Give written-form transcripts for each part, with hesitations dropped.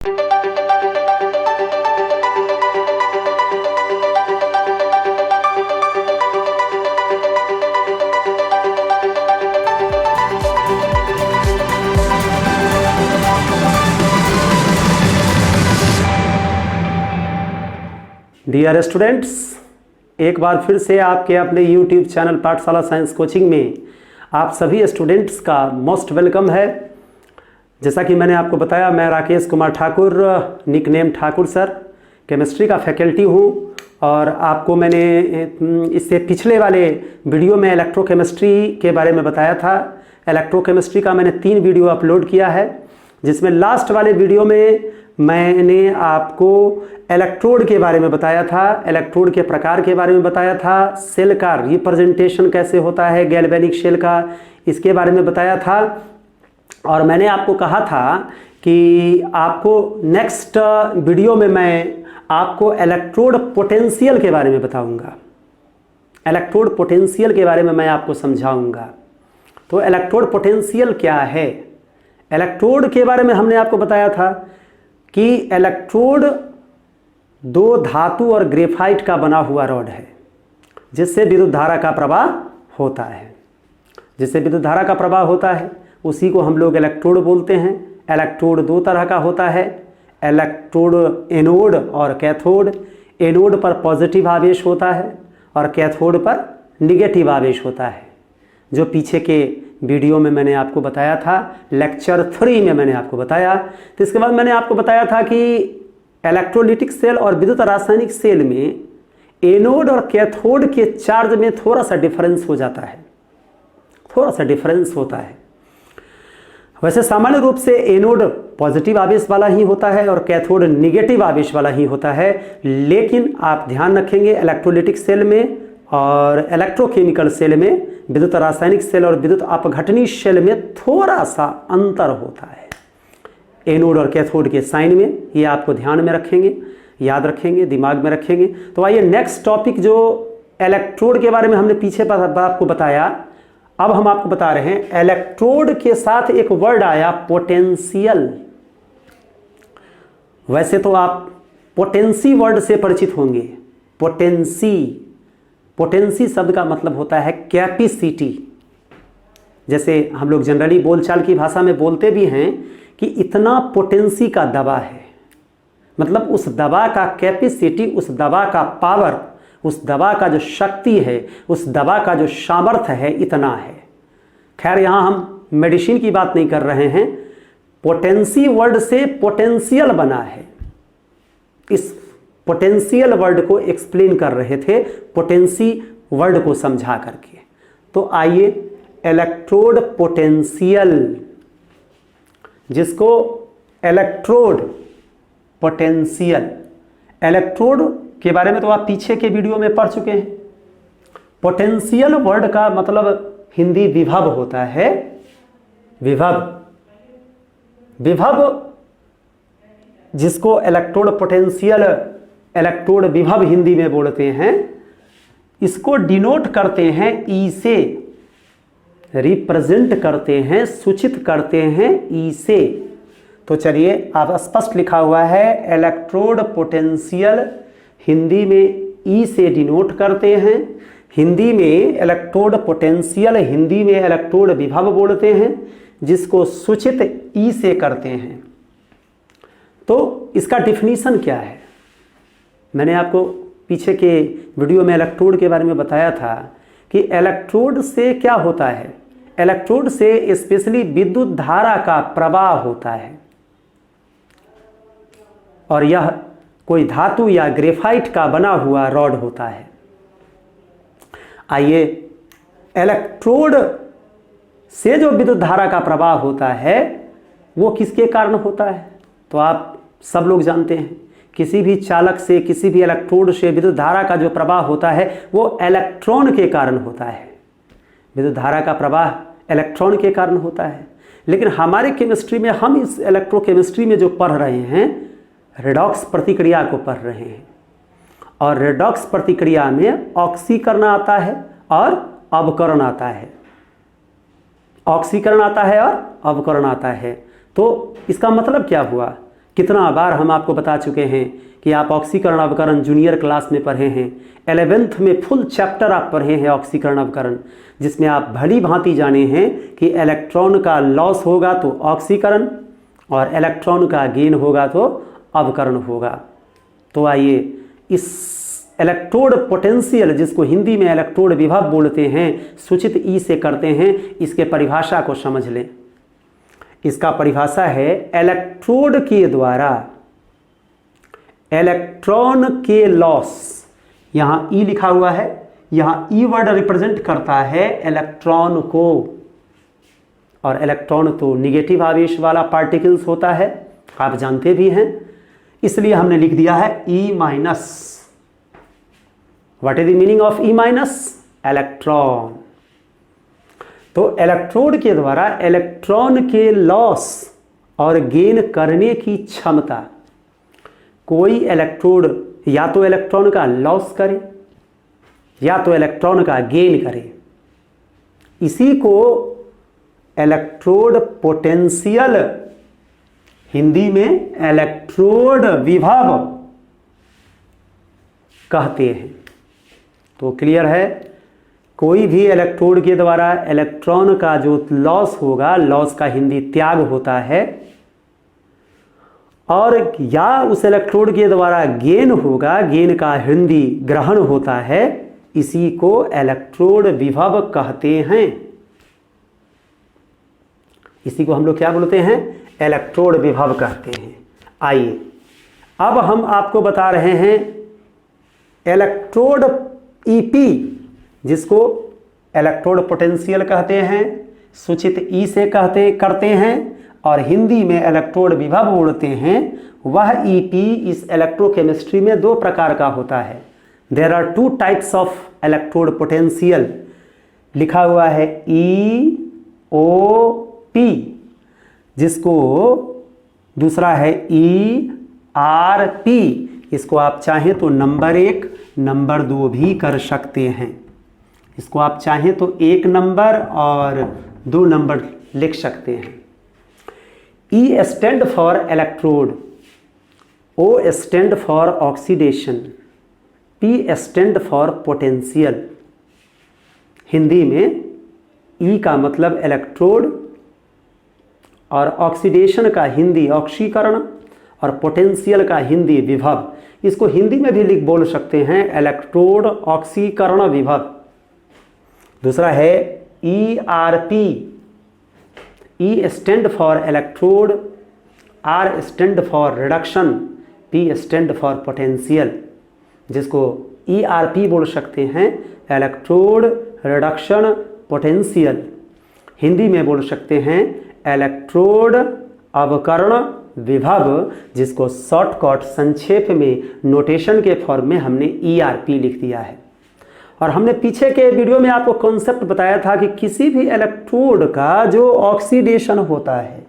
Dear students, एक बार फिर से आपके अपने YouTube चैनल पाठशाला साइंस कोचिंग में आप सभी स्टूडेंट्स का मोस्ट वेलकम है। जैसा कि मैंने आपको बताया, मैं Rakesh Kumar Thakur, nickname Thakur sir, chemistry का फैकल्टी हूँ। और आपको मैंने इससे पिछले वाले वीडियो में इलेक्ट्रोकेमिस्ट्री के बारे में बताया था। इलेक्ट्रोकेमिस्ट्री का मैंने 3 वीडियो अपलोड किया है, जिसमें लास्ट वाले वीडियो में मैंने आपको इलेक्ट्रोड के बारे में बताया था, इलेक्ट्रोड के प्रकार के बारे में बताया था, सेल का रिप्रेजेंटेशन कैसे होता है, गैल्वेनिक शेल का, इसके बारे में बताया था। और मैंने आपको कहा था कि आपको नेक्स्ट वीडियो में मैं आपको इलेक्ट्रोड पोटेंशियल के बारे में बताऊंगा। इलेक्ट्रोड पोटेंशियल के बारे में मैं आपको समझाऊंगा। तो इलेक्ट्रोड पोटेंशियल क्या है? इलेक्ट्रोड के बारे में हमने आपको बताया था कि इलेक्ट्रोड 2 धातु और ग्रेफाइट का बना हुआ रॉड है, जिससे विद्युत धारा का प्रवाह होता है। जिससे विद्युत धारा का प्रवाह होता है उसी को हम लोग इलेक्ट्रोड बोलते हैं। इलेक्ट्रोड 2 तरह का होता है, इलेक्ट्रोड एनोड और कैथोड। एनोड पर पॉजिटिव आवेश होता है और कैथोड पर निगेटिव आवेश होता है, जो पीछे के वीडियो में मैंने आपको बताया था। लेक्चर 3 में मैंने आपको बताया। तो इसके बाद मैंने आपको बताया था कि इलेक्ट्रोलिटिक सेल और विद्युत रासायनिक सेल में एनोड और कैथोड के चार्ज में थोड़ा सा डिफरेंस हो जाता है, थोड़ा सा डिफरेंस होता है। वैसे सामान्य रूप से एनोड पॉजिटिव आवेश वाला ही होता है और कैथोड निगेटिव आवेश वाला ही होता है। लेकिन आप ध्यान रखेंगे, इलेक्ट्रोलिटिक सेल में और इलेक्ट्रोकेमिकल सेल में, विद्युत रासायनिक सेल और विद्युत अपघटनी सेल में थोड़ा सा अंतर होता है एनोड और कैथोड के साइन में। ये आपको ध्यान में रखेंगे, याद रखेंगे, दिमाग में रखेंगे। तो आइए नेक्स्ट टॉपिक, जो इलेक्ट्रोड के बारे में हमने पीछे आपको बताया, अब हम आपको बता रहे हैं इलेक्ट्रोड के साथ एक वर्ड आया, पोटेंशियल। वैसे तो आप पोटेंसी वर्ड से परिचित होंगे। पोटेंसी, पोटेंसी शब्द का मतलब होता है कैपेसिटी। जैसे हम लोग जनरली बोलचाल की भाषा में बोलते भी हैं कि इतना पोटेंसी का दवा है, मतलब उस दवा का कैपेसिटी, उस दवा का पावर, उस दवा का जो शक्ति है, उस दवा का जो सामर्थ्य है, इतना है। खैर, यहाँ हम मेडिसिन की बात नहीं कर रहे हैं। पोटेंसी वर्ड से पोटेंशियल बना है। इस पोटेंशियल वर्ड को एक्सप्लेन कर रहे थे, पोटेंसी वर्ड को समझा करके। तो आइए इलेक्ट्रोड पोटेंशियल, जिसको इलेक्ट्रोड पोटेंशियल, इलेक्ट्रोड के बारे में तो आप पीछे के वीडियो में पढ़ चुके हैं। पोटेंशियल वर्ड का मतलब हिंदी विभव होता है। विभव, विभव जिसको इलेक्ट्रोड पोटेंशियल, इलेक्ट्रोड विभव हिंदी में बोलते हैं, इसको डिनोट करते हैं ई से, रिप्रेजेंट करते हैं, सूचित करते हैं ई से। तो चलिए, आप स्पष्ट लिखा हुआ है इलेक्ट्रोड पोटेंशियल, हिंदी में ई से डिनोट करते हैं। हिंदी में इलेक्ट्रोड पोटेंशियल, हिंदी में इलेक्ट्रोड विभव बोलते हैं, जिसको सूचित ई से करते हैं। तो इसका डिफिनीशन क्या है? मैंने आपको पीछे के वीडियो में इलेक्ट्रोड के बारे में बताया था कि इलेक्ट्रोड से क्या होता है। इलेक्ट्रोड से स्पेशली विद्युत धारा का प्रवाह होता है, और यह कोई धातु या ग्रेफाइट का बना हुआ रॉड होता है। आइए, इलेक्ट्रोड से जो विद्युत धारा का प्रवाह होता है वो किसके कारण होता है? तो आप सब लोग जानते हैं, किसी भी चालक से, किसी भी इलेक्ट्रोड से विद्युत धारा का जो प्रवाह होता है वो इलेक्ट्रॉन के कारण होता है। विद्युत धारा का प्रवाह इलेक्ट्रॉन के कारण होता है। लेकिन हमारे केमिस्ट्री में, हम इस इलेक्ट्रोकेमिस्ट्री में जो पढ़ रहे हैं, रेडॉक्स प्रतिक्रिया को पढ़ रहे हैं। और रेडॉक्स प्रतिक्रिया में ऑक्सीकरण आता है और अवकरण आता है। ऑक्सीकरण आता है और अवकरण आता है। तो इसका मतलब क्या हुआ कितना बार हम आपको बता चुके हैं कि आप ऑक्सीकरण अवकरण जूनियर क्लास में पढ़े हैं। 11th में फुल चैप्टर आप पढ़े हैं ऑक्सीकरण अवकरण, जिसमें आप भली भांति जाने हैं कि इलेक्ट्रॉन का लॉस होगा तो ऑक्सीकरण और इलेक्ट्रॉन का गेन होगा तो अवकरण होगा। तो आइए इस इलेक्ट्रोड पोटेंशियल, जिसको हिंदी में इलेक्ट्रोड विभव बोलते हैं, सूचित ई से करते हैं, इसके परिभाषा को समझ लें। इसका परिभाषा है इलेक्ट्रोड के द्वारा इलेक्ट्रॉन के लॉस, यहां ई लिखा हुआ है, यहां ई वर्ड रिप्रेजेंट करता है इलेक्ट्रॉन को, और इलेक्ट्रॉन तो निगेटिव आवेश वाला पार्टिकल्स होता है, आप जानते भी हैं, इसलिए हमने लिख दिया है E minus. What is the meaning of E minus? Electron. तो इलेक्ट्रोड के द्वारा इलेक्ट्रॉन के लॉस और गेन करने की क्षमता, कोई इलेक्ट्रोड या तो इलेक्ट्रॉन का लॉस करे या तो इलेक्ट्रॉन का गेन करे, इसी को इलेक्ट्रोड पोटेंशियल, हिंदी में इलेक्ट्रोड विभव कहते हैं। तो क्लियर है, कोई भी इलेक्ट्रोड के द्वारा इलेक्ट्रॉन का जो लॉस होगा, लॉस का हिंदी त्याग होता है, और या उस इलेक्ट्रोड के द्वारा गेन होगा, गेन का हिंदी ग्रहण होता है, इसी को इलेक्ट्रोड विभव कहते हैं। इसी को हम लोग क्या बोलते हैं? इलेक्ट्रोड विभव कहते हैं। आइए अब हम आपको बता रहे हैं इलेक्ट्रोड ईपी, जिसको इलेक्ट्रोड पोटेंशियल कहते हैं, सूचित ई से करते हैं, और हिंदी में इलेक्ट्रोड विभव बोलते हैं। वह ईपी इस इलेक्ट्रोकेमिस्ट्री में दो प्रकार का होता है। There are two types of electrode potential, लिखा हुआ है ई ओ पी, जिसको दूसरा है ई आर पी। इसको आप चाहें तो नंबर 1, नंबर 2 भी कर सकते हैं। इसको आप चाहें तो 1 नंबर और 2 नंबर लिख सकते हैं। E stand for electrode, O stand for oxidation, P stand for potential. Hindi में ई का मतलब इलेक्ट्रोड और ऑक्सीडेशन का हिंदी ऑक्सीकरण और पोटेंशियल का हिंदी विभव। इसको हिंदी में भी बोल सकते हैं इलेक्ट्रोड ऑक्सीकरण विभव। दूसरा है E R P, E stand for electrode, R stand for reduction, P stand for potential, जिसको ई आर पी बोल सकते हैं इलेक्ट्रोड रिडक्शन पोटेंशियल। हिंदी में बोल सकते हैं इलेक्ट्रोड अवकरण विभव, जिसको शॉर्टकट संक्षेप में नोटेशन के फॉर्म में हमने ERP लिख दिया है। और हमने पीछे के वीडियो में आपको कॉन्सेप्ट बताया था कि किसी भी इलेक्ट्रोड का जो ऑक्सीडेशन होता है,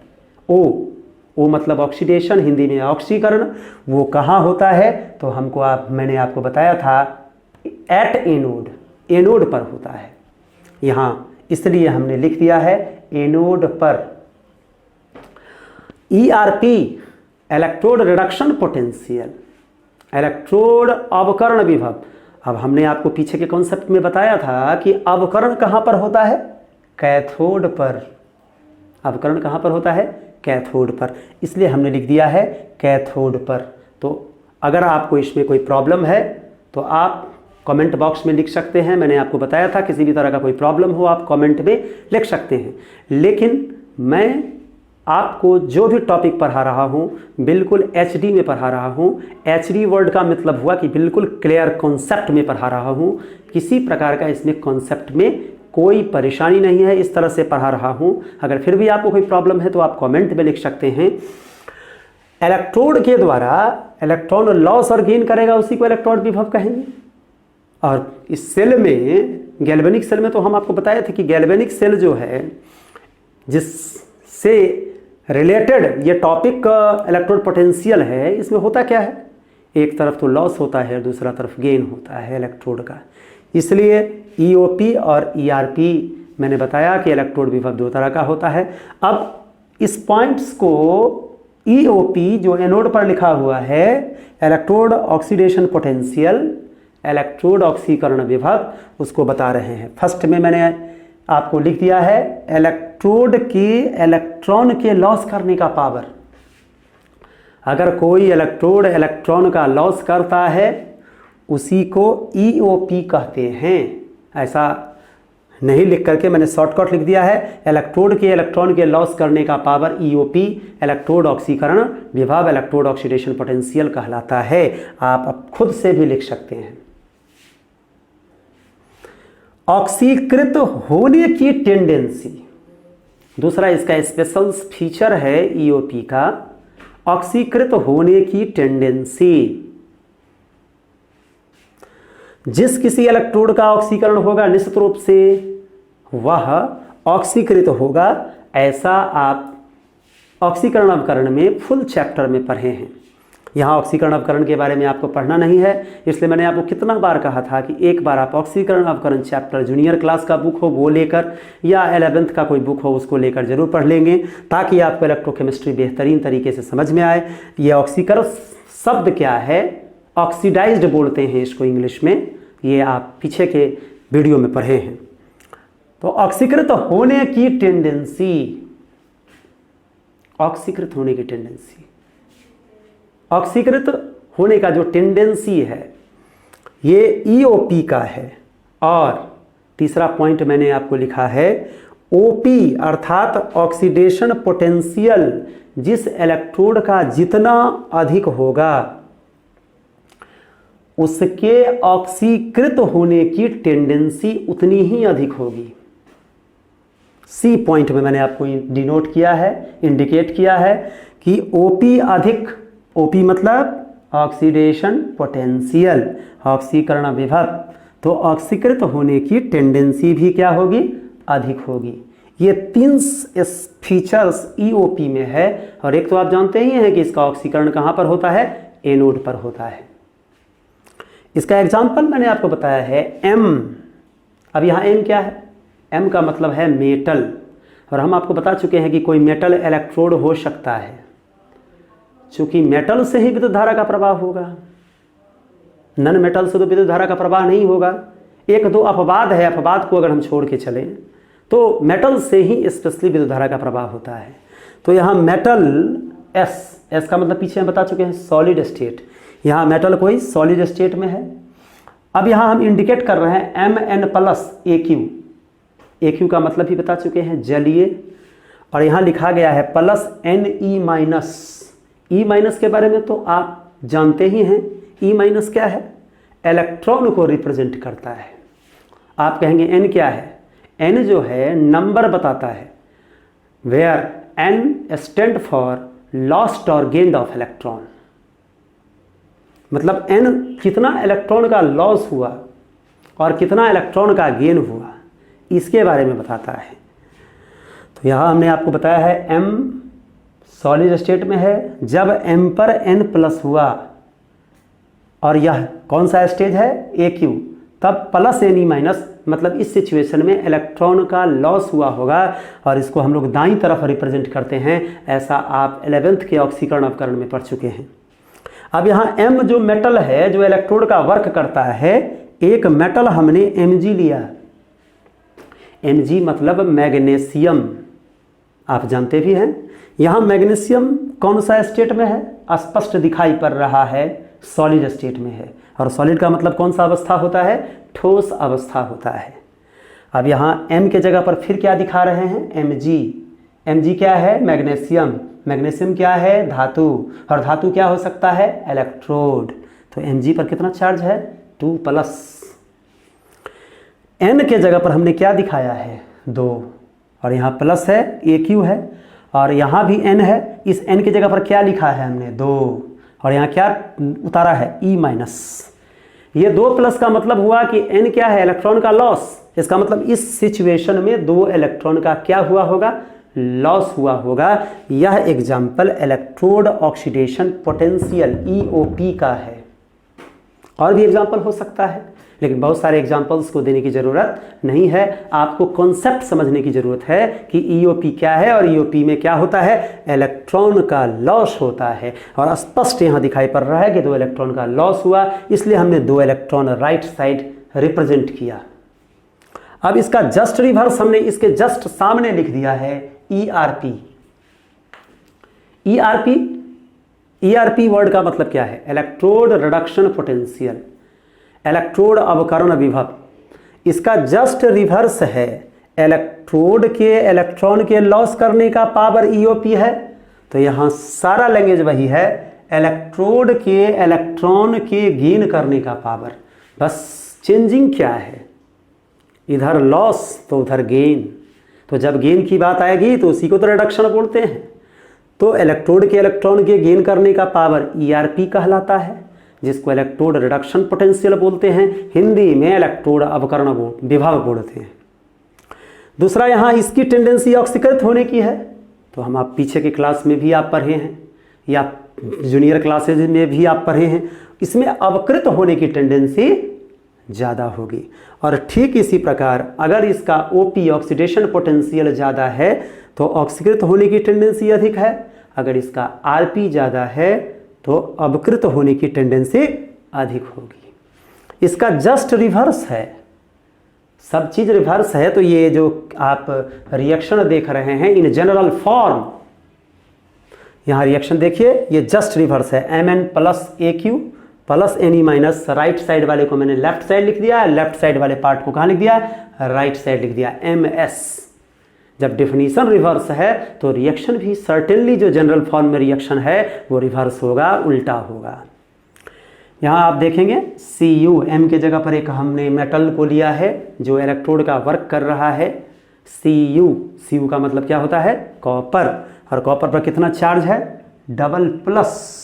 ओ मतलब ऑक्सीडेशन, हिंदी में ऑक्सीकरण, वो कहाँ होता है? तो मैंने आपको बताया था एट एनोड, एनोड पर होता है। यहाँ इसलिए हमने लिख दिया है एनोड पर। ERP electrode reduction potential, electrode अवकरण विभव। अब हमने आपको पीछे के कॉन्सेप्ट में बताया था कि अवकरण कहाँ पर होता है? कैथोड पर। अवकरण कहाँ पर होता है? कैथोड पर, इसलिए हमने लिख दिया है कैथोड पर। तो अगर आपको इसमें कोई प्रॉब्लम है तो आप कमेंट बॉक्स में लिख सकते हैं। मैंने आपको बताया था किसी भी तरह का कोई प्रॉब्लम हो आप कमेंट में लिख सकते हैं। लेकिन मैं आपको जो भी टॉपिक पढ़ा रहा हूँ बिल्कुल HD में पढ़ा रहा हूँ। HD वर्ड का मतलब हुआ कि बिल्कुल क्लियर कॉन्सेप्ट में पढ़ा रहा हूँ। किसी प्रकार का इसमें कॉन्सेप्ट में कोई परेशानी नहीं है, इस तरह से पढ़ा रहा हूँ। अगर फिर भी आपको कोई प्रॉब्लम है तो आप कमेंट में लिख सकते हैं। इलेक्ट्रोड के द्वारा इलेक्ट्रॉन लॉस और गेन करेगा, उसी को इलेक्ट्रोड विभव कहेंगे। और इस सेल में, गैल्वेनिक सेल में, तो हम आपको बताए थे कि गैल्वेनिक सेल जो है, जिससे रिलेटेड ये टॉपिक इलेक्ट्रोड पोटेंशियल है, इसमें होता क्या है? एक तरफ तो लॉस होता है, दूसरा तरफ गेन होता है इलेक्ट्रोड का। इसलिए EOP और ERP मैंने बताया कि इलेक्ट्रोड विभव दो तरह का होता है। अब इस पॉइंट्स को EOP जो एनोड पर लिखा हुआ है, इलेक्ट्रोड ऑक्सीडेशन पोटेंशियल, इलेक्ट्रोड ऑक्सीकरण विभव, उसको बता रहे हैं। फर्स्ट में मैंने आपको लिख दिया है इलेक्ट्रोड के इलेक्ट्रॉन के लॉस करने का पावर। अगर कोई इलेक्ट्रोड इलेक्ट्रॉन का लॉस करता है उसी को EOP कहते हैं। ऐसा नहीं लिख करके मैंने शॉर्टकट लिख दिया है, इलेक्ट्रोड के इलेक्ट्रॉन के लॉस करने का पावर EOP, इलेक्ट्रोड ऑक्सीकरण विभव, इलेक्ट्रोड ऑक्सीडेशन पोटेंशियल कहलाता है। आप अब खुद से भी लिख सकते हैं। ऑक्सीकृत होने की टेंडेंसी, दूसरा इसका स्पेशल फीचर है EOP का, ऑक्सीकृत होने की टेंडेंसी। जिस किसी इलेक्ट्रोड का ऑक्सीकरण होगा निश्चित रूप से वह ऑक्सीकृत होगा। ऐसा आप ऑक्सीकरण अवकरण में फुल चैप्टर में पढ़े हैं। यहाँ ऑक्सीकरण अवकरण के बारे में आपको पढ़ना नहीं है, इसलिए मैंने आपको कितना बार कहा था कि एक बार आप ऑक्सीकरण अवकरण चैप्टर जूनियर क्लास का बुक हो वो लेकर या 11th का कोई बुक हो उसको लेकर जरूर पढ़ लेंगे, ताकि आपको इलेक्ट्रोकेमिस्ट्री बेहतरीन तरीके से समझ में आए। ये ऑक्सीकरण शब्द क्या है, ऑक्सीडाइज्ड बोलते हैं इसको इंग्लिश में, ये आप पीछे के वीडियो में पढ़े हैं। तो ऑक्सीकृत होने की टेंडेंसी, ऑक्सीकृत होने की टेंडेंसी, ऑक्सीकृत होने का जो टेंडेंसी है ये EOP का है। और तीसरा पॉइंट मैंने आपको लिखा है OP अर्थात ऑक्सीडेशन पोटेंशियल, जिस इलेक्ट्रोड का जितना अधिक होगा उसके ऑक्सीकृत होने की टेंडेंसी उतनी ही अधिक होगी। C पॉइंट में मैंने आपको डिनोट किया है, इंडिकेट किया है कि OP अधिक, OP मतलब ऑक्सीडेशन पोटेंशियल, ऑक्सीकरण विभव, तो ऑक्सीकृत होने की टेंडेंसी भी क्या होगी, अधिक होगी। ये 3 फीचर्स EOP में है। और एक तो आप जानते ही हैं कि इसका ऑक्सीकरण कहाँ पर होता है, एनोड पर होता है। इसका एग्जाम्पल मैंने आपको बताया है M। अब यहाँ M क्या है, M का मतलब है मेटल, और हम आपको बता चुके हैं कि कोई मेटल इलेक्ट्रोड हो सकता है, चूंकि मेटल से ही विद्युत धारा का प्रवाह होगा, नन मेटल से तो विद्युत धारा का प्रवाह नहीं होगा। एक दो अपवाद है, अपवाद को अगर हम छोड़ के चलें तो मेटल से ही स्पेशली विद्युत धारा का प्रवाह होता है। तो यहाँ मेटल S का मतलब पीछे हम बता चुके हैं सॉलिड स्टेट, यहाँ मेटल कोई सॉलिड स्टेट में है। अब यहाँ हम इंडिकेट कर रहे हैं Mn+AQ, AQ का मतलब भी बता चुके हैं जलीय, और यहाँ लिखा गया है +Ne-। E- के बारे में तो आप जानते ही हैं, E- क्या है, इलेक्ट्रॉन को रिप्रेजेंट करता है। आप कहेंगे N क्या है, N जो है नंबर बताता है, where N stand for lost और गेन्ड ऑफ इलेक्ट्रॉन, मतलब N कितना इलेक्ट्रॉन का लॉस हुआ और कितना इलेक्ट्रॉन का गेन हुआ, इसके बारे में बताता है। तो यहाँ हमने आपको बताया है M सॉलिड स्टेट में है, जब M पर N+ हुआ, और यह कौन सा स्टेज है, AQ, तब +Ne- मतलब इस सिचुएशन में इलेक्ट्रॉन का लॉस हुआ होगा, और इसको हम लोग दाईं तरफ रिप्रेजेंट करते हैं। ऐसा आप 11th के ऑक्सीकरण अवकरण में पढ़ चुके हैं। अब यहाँ M जो मेटल है, जो इलेक्ट्रोड का वर्क करता है, एक मेटल हमने Mg लिया, Mg मतलब मैग्नीशियम, आप जानते भी हैं। यहाँ मैग्नीशियम कौन सा स्टेट में है, स्पष्ट दिखाई पड़ रहा है, सॉलिड स्टेट में है। और सॉलिड का मतलब कौन सा अवस्था होता है, ठोस अवस्था होता है। अब यहाँ M के जगह पर फिर क्या दिखा रहे हैं, Mg। Mg क्या है, मैग्नीशियम, मैग्नीशियम क्या है, धातु, और धातु क्या हो सकता है, इलेक्ट्रोड। तो Mg पर कितना चार्ज है, 2+। N के जगह पर हमने क्या दिखाया है, 2, और यहाँ प्लस है, AQ है, और यहाँ भी N है। इस N की जगह पर क्या लिखा है हमने, 2, और यहाँ क्या उतारा है, E-। ये 2+ का मतलब हुआ कि N क्या है, इलेक्ट्रॉन का लॉस। इसका मतलब इस सिचुएशन में 2 इलेक्ट्रॉन का क्या हुआ होगा, लॉस हुआ होगा। यह example electrode oxidation potential EOP का है। और भी एग्जाम्पल हो सकता है, लेकिन बहुत सारे एग्जाम्पल्स को देने की ज़रूरत नहीं है। आपको कॉन्सेप्ट समझने की ज़रूरत है कि ईओपी क्या है और ईओपी में क्या होता है, इलेक्ट्रॉन का लॉस होता है। और स्पष्ट यहाँ दिखाई पड़ रहा है कि 2 इलेक्ट्रॉन का लॉस हुआ, इसलिए हमने 2 इलेक्ट्रॉन राइट साइड रिप्रेजेंट किया। अब इसका जस्ट रिवर्स हमने इसके जस्ट सामने लिख दिया है ईआरपी। ईआरपी वर्ड का मतलब क्या है, इलेक्ट्रोड रिडक्शन पोटेंशियल, इलेक्ट्रोड अवकरण विभव। इसका जस्ट रिवर्स है इलेक्ट्रोड के इलेक्ट्रॉन के लॉस करने का पावर ईओपी है। तो यहां सारा लैंग्वेज वही है, इलेक्ट्रोड के इलेक्ट्रॉन के गेन करने का पावर, बस चेंजिंग क्या है, इधर लॉस तो उधर गेन। तो जब गेन की बात आएगी तो उसी को तो रिडक्शन बोलते हैं। तो इलेक्ट्रोड के इलेक्ट्रॉन के गेन करने का पावर ईआरपी कहलाता है, जिसको इलेक्ट्रोड रिडक्शन पोटेंशियल बोलते हैं, हिंदी में इलेक्ट्रोड अवकरण विभव बोलते हैं। दूसरा यहाँ इसकी टेंडेंसी ऑक्सीकृत होने की है। तो हम आप पीछे के क्लास में भी आप पढ़े हैं या जूनियर क्लासेज में भी आप पढ़े हैं, इसमें अवकृत होने की टेंडेंसी ज़्यादा होगी। और ठीक इसी प्रकार अगर इसका ओपी ऑक्सीडेशन पोटेंशियल ज़्यादा है तो ऑक्सीकृत होने की टेंडेंसी अधिक है, अगर इसका आरपी ज़्यादा है तो अवकृत होने की टेंडेंसी अधिक होगी। इसका जस्ट रिवर्स है, सब चीज़ रिवर्स है। तो ये जो आप रिएक्शन देख रहे हैं इन जनरल फॉर्म, यहाँ रिएक्शन देखिए, ये जस्ट रिवर्स है, Mn plus AQ plus Ne minus, right side वाले को मैंने लेफ्ट साइड लिख दिया, लेफ्ट साइड वाले पार्ट को कहाँ लिख दिया, राइट साइड लिख दिया, Ms। जब डेफिनेशन रिवर्स है तो रिएक्शन भी सर्टेनली जो जनरल फॉर्म में रिएक्शन है वो रिवर्स होगा, उल्टा होगा। यहाँ आप देखेंगे Cu, M के जगह पर एक हमने मेटल को लिया है जो इलेक्ट्रोड का वर्क कर रहा है, Cu का मतलब क्या होता है, कॉपर, और कॉपर पर कितना चार्ज है, डबल प्लस।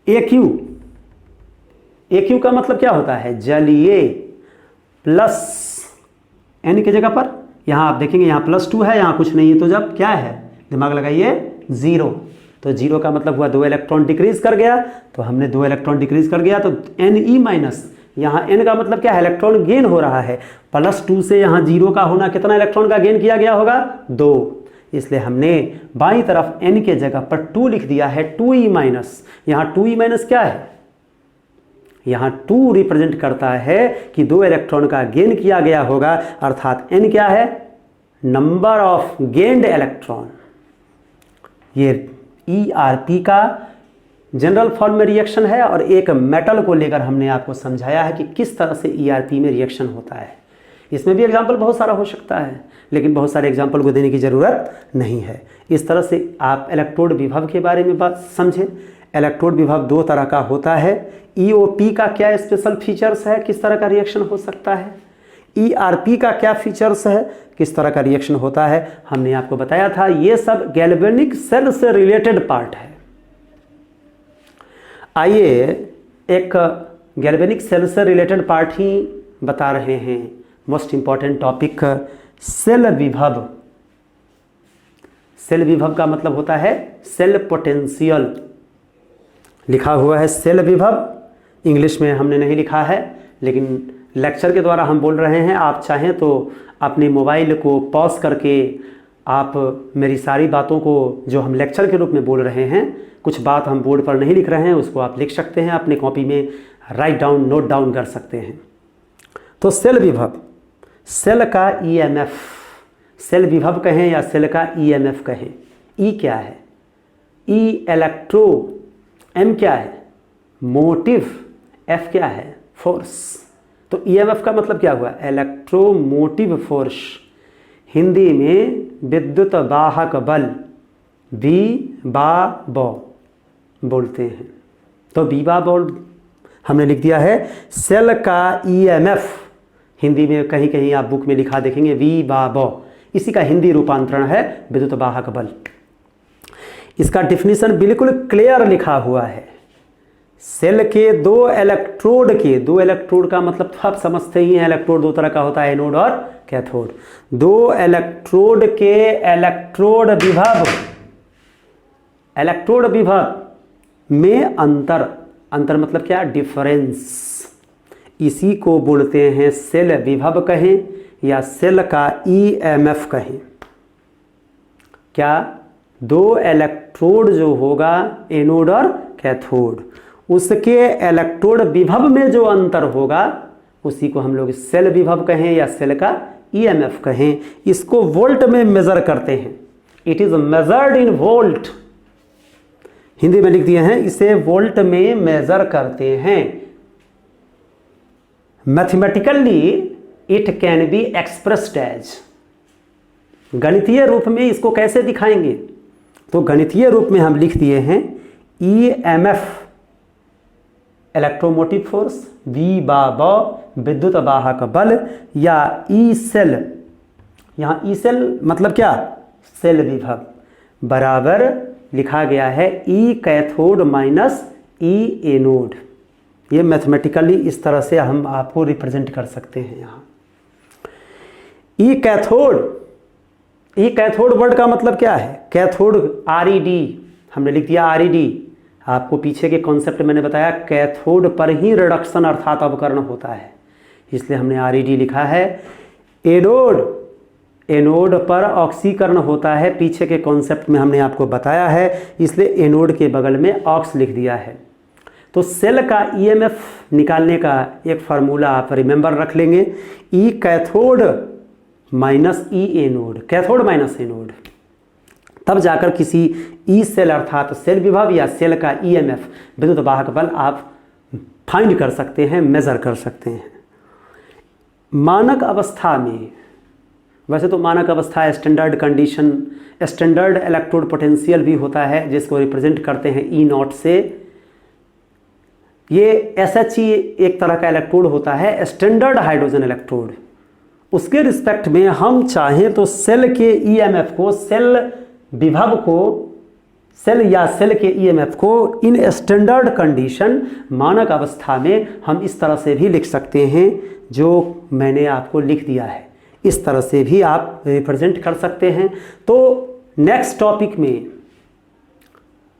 AQ का मतलब क्या होता है, जलीय, प्लस N के जगह पर यहाँ आप देखेंगे यहाँ +2 है, यहाँ कुछ नहीं है, तो जब क्या है, दिमाग लगाइए, 0। तो 0 का मतलब हुआ 2 इलेक्ट्रॉन डिक्रीज कर गया, तो हमने 2 इलेक्ट्रॉन डिक्रीज कर गया, तो Ne माइनस, यहाँ N का मतलब क्या है, इलेक्ट्रॉन गेन हो रहा है, +2 से यहाँ 0 का होना, कितना इलेक्ट्रॉन का गेन किया गया होगा, 2। इसलिए हमने बाईं तरफ N के जगह पर 2 लिख दिया है, 2E माइनस। यहाँ 2E माइनस क्या है, यहाँ 2 रिप्रेजेंट करता है कि 2 इलेक्ट्रॉन का गेन किया गया होगा, अर्थात N क्या है, नंबर ऑफ गेन्ड इलेक्ट्रॉन। ये ERP का जनरल फॉर्म में रिएक्शन है, और एक मेटल को लेकर हमने आपको समझाया है कि किस तरह से ERP में रिएक्शन होता है। इसमें भी एग्जाम्पल बहुत सारा हो सकता है, लेकिन बहुत सारे एग्जाम्पल को देने की ज़रूरत नहीं है। इस तरह से आप इलेक्ट्रोड विभव के बारे में बात समझें। इलेक्ट्रोड विभव 2 तरह का होता है। EOP का क्या स्पेशल फीचर्स है, किस तरह का रिएक्शन हो सकता है, ERP का क्या फीचर्स है, किस तरह का रिएक्शन होता है, हमने आपको बताया था। ये सब गैल्वेनिक सेल से रिलेटेड पार्ट है। आइए एक गैल्वेनिक सेल से रिलेटेड पार्ट ही बता रहे हैं, मोस्ट इंपॉर्टेंट टॉपिक, सेल विभव। सेल विभव का मतलब होता है सेल पोटेंशियल, लिखा हुआ है सेल विभव, इंग्लिश में हमने नहीं लिखा है, लेकिन लेक्चर के द्वारा हम बोल रहे हैं। आप चाहें तो अपने मोबाइल को पॉज करके आप मेरी सारी बातों को जो हम लेक्चर के रूप में बोल रहे हैं, कुछ बात हम बोर्ड पर नहीं लिख रहे हैं, उसको आप लिख सकते हैं, अपनी कॉपी में राइट डाउन, नोट डाउन कर सकते हैं। तो सेल विभव, सेल का EMF, सेल विभव कहें या सेल का EMF कहें। E क्या है, E इलेक्ट्रो, M क्या है, मोटिव, F क्या है, फोर्स। तो EMF का मतलब क्या हुआ, इलेक्ट्रोमोटिव फोर्स, हिंदी में विद्युत वाहक बल, बो बोलते हैं। तो बोल हमने लिख दिया है। सेल का EMF हिंदी में कहीं कहीं आप बुक में लिखा देखेंगे बो, इसी का हिंदी रूपांतरण है विद्युत वाहक बल। इसका डिफिनीशन बिल्कुल क्लियर लिखा हुआ है। सेल के 2 इलेक्ट्रोड का मतलब तो आप समझते ही हैं, इलेक्ट्रोड 2 तरह का होता है, एनोड और कैथोड। 2 इलेक्ट्रोड के इलेक्ट्रोड विभव में अंतर, अंतर मतलब क्या, डिफरेंस। इसी को बोलते हैं सेल विभव कहें या सेल का ईएमएफ कहें। क्या, दो इलेक्ट्रोड जो होगा एनोड और कैथोड, उसके इलेक्ट्रोड विभव में जो अंतर होगा उसी को हम लोग सेल विभव कहें या सेल का ईएमएफ कहें। इसको वोल्ट में मेजर करते हैं, it is measured in volt. Hindi में लिख दिए हैं, इसे वोल्ट में मेजर करते हैं। Mathematically it can be expressed as, गणितीय रूप में इसको कैसे दिखाएंगे, तो गणितीय रूप में हम लिख दिए हैं ईएमएफ इलेक्ट्रोमोटिव फोर्स, वी बा विद्युत वाहक बल, या ई सेल, यहाँ ई सेल मतलब क्या, सेल विभव, बराबर लिखा गया है ई कैथोड माइनस ई एनोड। ये मैथमेटिकली इस तरह से हम आपको रिप्रेजेंट कर सकते हैं। यहाँ ई कैथोड वर्ड का मतलब क्या है, कैथोड RED हमने लिख दिया RED। आपको पीछे के कॉन्सेप्ट मैंने बताया, कैथोड पर ही रिडक्शन अर्थात अवकर्ण होता है, इसलिए हमने RED लिखा है। एनोड पर ऑक्सीकरण होता है, पीछे के कॉन्सेप्ट में हमने आपको बताया है, इसलिए एनोड के बगल में ऑक्स लिख दिया है। तो सेल का ईएमएफ निकालने का एक फार्मूला आप रिमेंबर रख लेंगे, ई कैथोड माइनस ई एनोड, कैथोड माइनस एनोड, तब जाकर किसी ई सेल अर्थात सेल विभव या सेल का ईएमएफ विद्युत वाहक बल आप फाइंड कर सकते हैं, मेजर कर सकते हैं। मानक अवस्था में, वैसे तो मानक अवस्था standard condition, standard electrode potential भी होता है, जिसको रिप्रेजेंट करते हैं E0 से। ये SHE एक तरह का इलेक्ट्रोड होता है, स्टैंडर्ड हाइड्रोजन इलेक्ट्रोड। उसके रिस्पेक्ट में हम चाहें तो सेल के ईएमएफ को, सेल विभव को, सेल या सेल के ईएमएफ को इन स्टैंडर्ड कंडीशन मानक अवस्था में हम इस तरह से भी लिख सकते हैं, जो मैंने आपको लिख दिया है। इस तरह से भी आप रिप्रेजेंट कर सकते हैं। तो नेक्स्ट टॉपिक में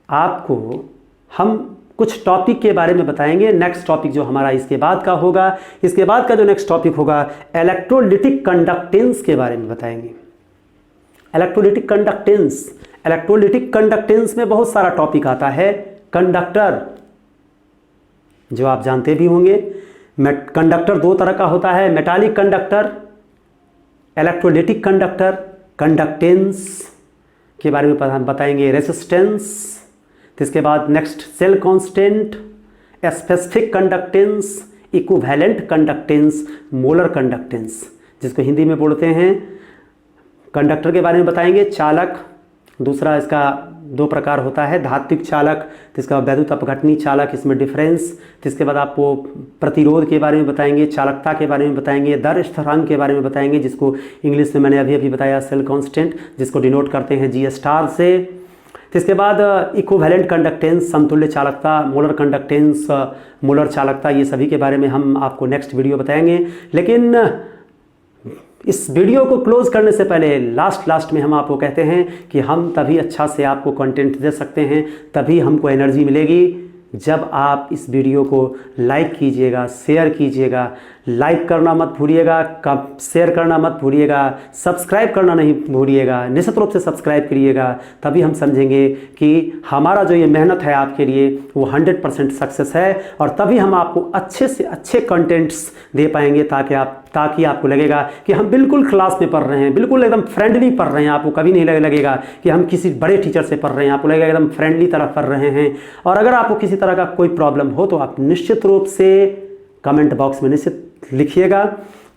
आपको हम कुछ टॉपिक के बारे में बताएंगे। नेक्स्ट टॉपिक जो हमारा इसके बाद का होगा, इसके बाद का जो नेक्स्ट टॉपिक होगा इलेक्ट्रोलिटिक कंडक्टेंस के बारे में बताएंगे। इलेक्ट्रोलिटिक कंडक्टेंस में बहुत सारा टॉपिक आता है। कंडक्टर जो आप जानते भी होंगे, कंडक्टर दो तरह का होता है, metallic conductor, electrolytic conductor. Conductance के बारे में बताएंगे, रेसिस्टेंस, इसके बाद next cell constant, specific conductance, equivalent conductance, molar conductance, जिसको हिंदी में बोलते हैं। कंडक्टर के बारे में बताएंगे, चालक, दूसरा इसका दो प्रकार होता है, धात्विक चालक, जिसका वैद्युत अपघटनी चालक, इसमें डिफरेंस। इसके बाद आपको प्रतिरोध के बारे में बताएंगे, चालकता के बारे में बताएंगे, दर स्थिरांक के बारे में बताएंगे, जिसको इंग्लिश में मैंने अभी बताया सेल कांस्टेंट, जिसको डिनोट करते हैं G स्टार से। इसके बाद इक्विवेलेंट कंडक्टेंस, समतुल्य चालकता, मोलर कंडक्टेंस, मोलर चालकता, ये सभी के बारे में हम आपको नेक्स्ट वीडियो बताएंगे। लेकिन इस वीडियो को क्लोज करने से पहले लास्ट में हम आपको कहते हैं कि हम तभी अच्छा से आपको कंटेंट दे सकते हैं, तभी हमको एनर्जी मिलेगी जब आप इस वीडियो को लाइक कीजिएगा, शेयर कीजिएगा। लाइक करना मत भूलिएगा, शेयर करना मत भूलिएगा, सब्सक्राइब करना नहीं भूलिएगा, निश्चित रूप से सब्सक्राइब करिएगा, तभी हम समझेंगे कि हमारा जो ये मेहनत है आपके लिए वो 100% सक्सेस है, और तभी हम आपको अच्छे से अच्छे कंटेंट्स दे पाएंगे, ताकि आपको लगेगा कि हम बिल्कुल क्लास में पढ़ रहे हैं, बिल्कुल एकदम फ्रेंडली पढ़ रहे हैं। आपको कभी नहीं लगेगा कि हम किसी बड़े टीचर से पढ़ रहे हैं, आपको लगेगा एकदम फ्रेंडली तरह पढ़ रहे हैं। और अगर आपको किसी तरह का कोई प्रॉब्लम हो तो आप निश्चित रूप से कमेंट बॉक्स में निश्चित लिखिएगा,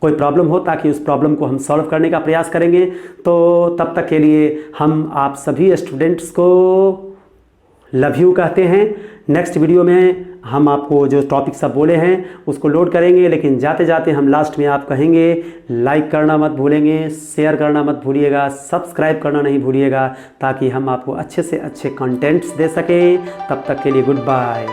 कोई प्रॉब्लम हो, ताकि उस प्रॉब्लम को हम सॉल्व करने का प्रयास करेंगे। तो तब तक के लिए हम आप सभी स्टूडेंट्स को लव यू कहते हैं। नेक्स्ट वीडियो में हम आपको जो टॉपिक सब बोले हैं उसको लोड करेंगे, लेकिन जाते जाते हम लास्ट में आप कहेंगे लाइक करना मत भूलेंगे, शेयर करना मत भूलिएगा, सब्सक्राइब करना नहीं भूलिएगा, ताकि हम आपको अच्छे से अच्छे कंटेंट्स दे सकें। तब तक के लिए गुड बाय।